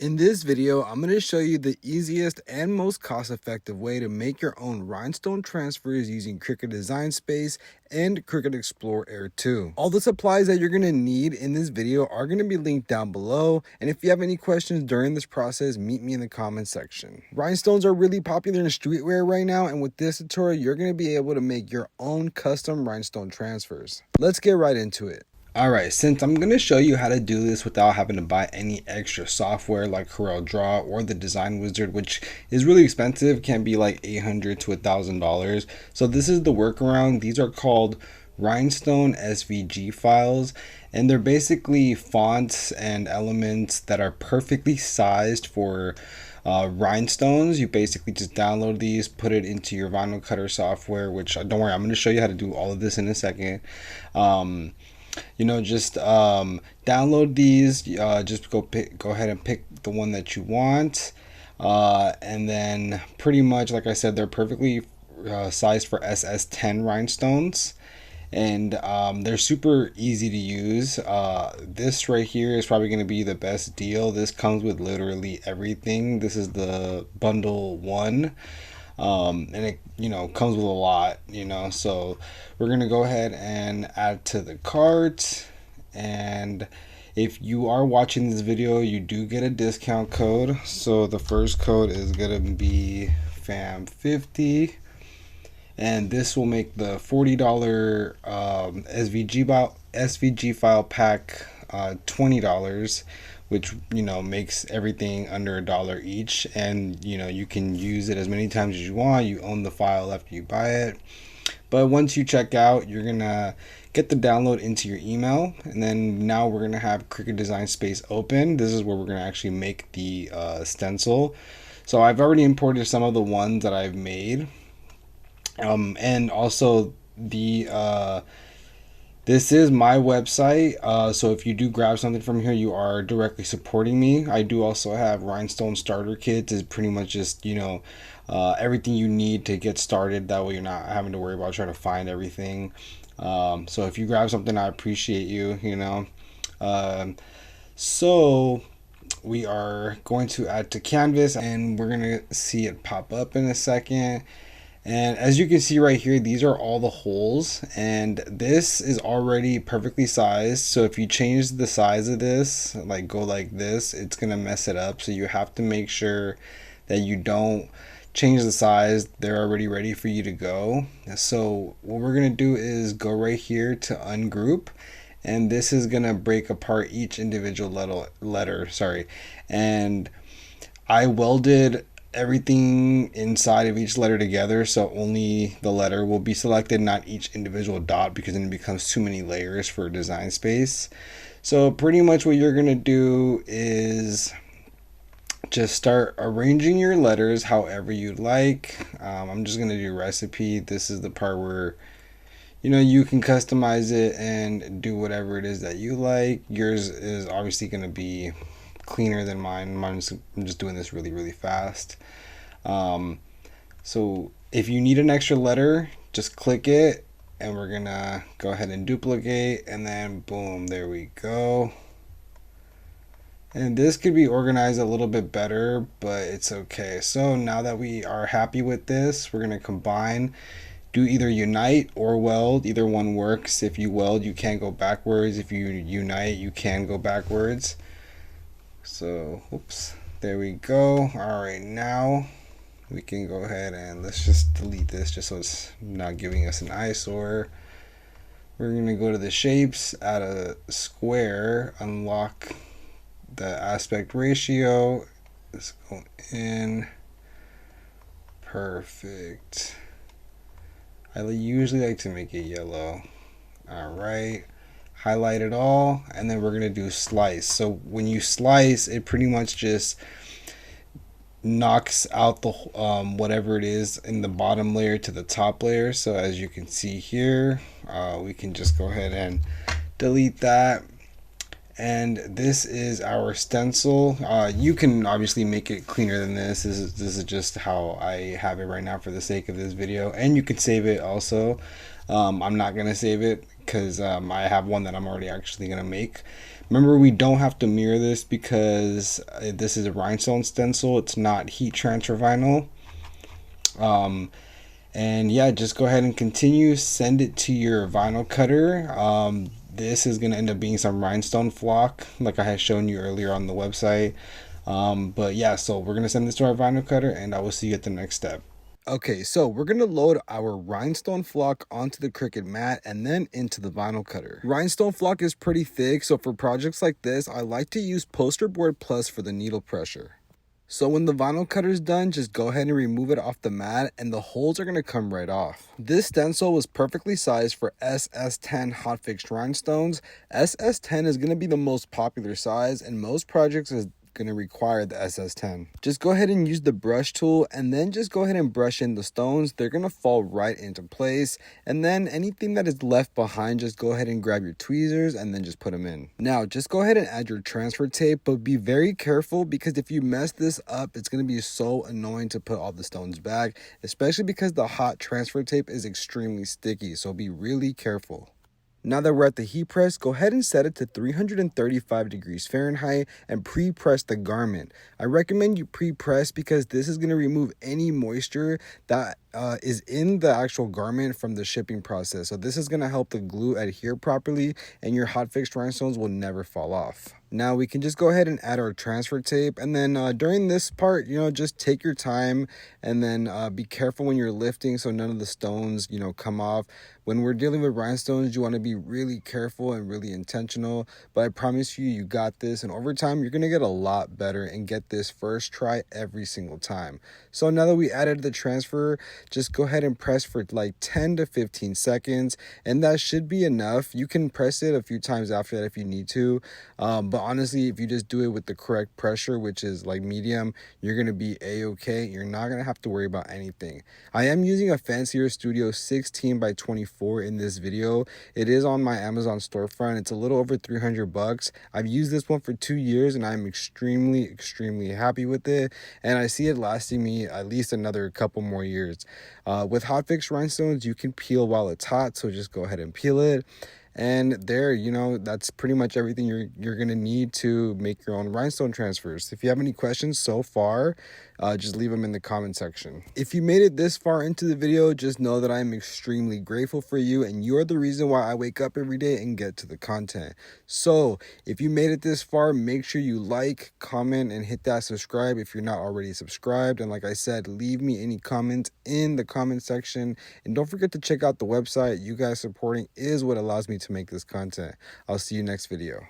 In this video, I'm going to show you the easiest and most cost-effective way to make your own rhinestone transfers using Cricut Design Space and Cricut Explore Air 2. All the supplies that you're going to need in this video are going to be linked down below, and if you have any questions during this process, meet me in the comments section. Rhinestones are really popular in streetwear right now, and with this tutorial, you're going to be able to make your own custom rhinestone transfers. Let's get right into it. Alright, since I'm going to show you how to do this without having to buy any extra software like CorelDRAW or the Design Wizard, which is really expensive, can be like $800 to $1,000. So this is the workaround. These are called Rhinestone SVG files, and they're basically fonts and elements that are perfectly sized for rhinestones. You basically just download these, put it into your vinyl cutter software, which don't worry, I'm going to show you how to do all of this in a second. Just download these, just go ahead and pick the one that you want, and then pretty much, like I said, they're perfectly sized for SS10 rhinestones, and they're super easy to use. This right here is probably going to be the best deal. This comes with literally everything. This is the bundle one. And it comes with a lot, so we're gonna go ahead and add to the cart. And if you are watching this video, you do get a discount code. So the first code is gonna be FAM50, and this will make the $40 SVG file pack $20, which makes everything under $1 each, and you can use it as many times as you want. You own the file after you buy it. But once you check out, you're gonna get the download into your email, and then now we're gonna have Cricut Design Space open. This is where we're gonna actually make the stencil. So I've already imported some of the ones that I've made, and also the this is my website, so if you do grab something from here, you are directly supporting me. I do also have rhinestone starter kits. Is pretty much just everything you need to get started. That way you're not having to worry about trying to find everything. So if you grab something, I appreciate you. So we are going to add to canvas, and we're gonna see it pop up in a second. And as you can see right here, these are all the holes, and this is already perfectly sized. So if you change the size of this, like go like this, it's gonna mess it up. So you have to make sure that you don't change the size. They're already ready for you to go. So what we're gonna do is go right here to ungroup, and this is gonna break apart each individual letter. And I welded everything inside of each letter together, so only the letter will be selected, not each individual dot, because then it becomes too many layers for Design Space. So pretty much what you're gonna do is just start arranging your letters however you'd like. I'm just gonna do recipe. This is the part where you can customize it and do whatever it is that you like. Yours is obviously gonna be cleaner than mine. I'm just doing this really fast. So if you need an extra letter, just click it, and we're gonna go ahead and duplicate, and then boom, there we go. And this could be organized a little bit better, but it's okay. So now that we are happy with this, we're gonna combine, do either unite or weld. Either one works. If you weld, you can't go backwards. If you unite, you can go backwards. So oops, there we go. All right, now we can go ahead and let's just delete this just so it's not giving us an eyesore. We're gonna go to the shapes, add a square, unlock the aspect ratio. Let's go in. Perfect. I usually like to make it yellow. All right. Highlight it all, and then we're gonna do slice. So when you slice, it pretty much just knocks out the whatever it is in the bottom layer to the top layer. So as you can see here, we can just go ahead and delete that, and this is our stencil. You can obviously make it cleaner than this. This is just how I have it right now for the sake of this video, and you can save it also. I'm not gonna save it because I have one that I'm already actually gonna make. Remember, we don't have to mirror this because this is a rhinestone stencil. It's not heat transfer vinyl. And yeah, just go ahead and continue. Send it to your vinyl cutter. This is going to end up being some rhinestone flock like I had shown you earlier on the website. But yeah, so we're going to send this to our vinyl cutter, and I will see you at the next step. Okay, so we're going to load our rhinestone flock onto the Cricut mat and then into the vinyl cutter. Rhinestone flock is pretty thick, so for projects like this, I like to use Poster Board Plus for the needle pressure. So when the vinyl cutter is done, just go ahead and remove it off the mat and the holes are going to come right off. This stencil was perfectly sized for SS10 hot fixed rhinestones. SS10 is going to be the most popular size, and most projects is going to require the SS10. Just go ahead and use the brush tool and then just go ahead and brush in the stones. They're going to fall right into place, and then anything that is left behind, just go ahead and grab your tweezers and then just put them in. Now just go ahead and add your transfer tape, but be very careful because if you mess this up, it's going to be so annoying to put all the stones back, especially because the hot transfer tape is extremely sticky, so be really careful. Now that we're at the heat press, go ahead and set it to 335 degrees Fahrenheit and pre-press the garment. I recommend you pre-press because this is going to remove any moisture that is in the actual garment from the shipping process. So this is going to help the glue adhere properly and your hot fixed rhinestones will never fall off. Now we can just go ahead and add our transfer tape, and then during this part, just take your time and then be careful when you're lifting so none of the stones, come off. When we're dealing with rhinestones, you want to be really careful and really intentional, but I promise you, you got this, and over time, you're going to get a lot better and get this first try every single time. So now that we added the transfer, just go ahead and press for like 10 to 15 seconds, and that should be enough. You can press it a few times after that if you need to, but honestly, if you just do it with the correct pressure, which is like medium, you're going to be a-okay. You're not going to have to worry about anything. I am using a fancier Studio 16 by 24 in this video. It is on my Amazon storefront. It's a little over $300. I've used this one for 2 years and I'm extremely happy with it, and I see it lasting me at least another couple more years. With hot fixed rhinestones, you can peel while it's hot, so just go ahead and peel it. And there, that's pretty much everything you're going to need to make your own rhinestone transfers. If you have any questions so far, just leave them in the comment section. If you made it this far into the video, just know that I'm extremely grateful for you, and you're the reason why I wake up every day and get to the content. So if you made it this far, make sure you like, comment, and hit that subscribe if you're not already subscribed. And like I said, leave me any comments in the comment section, and don't forget to check out the website. You guys supporting is what allows me to make this content. I'll see you next video.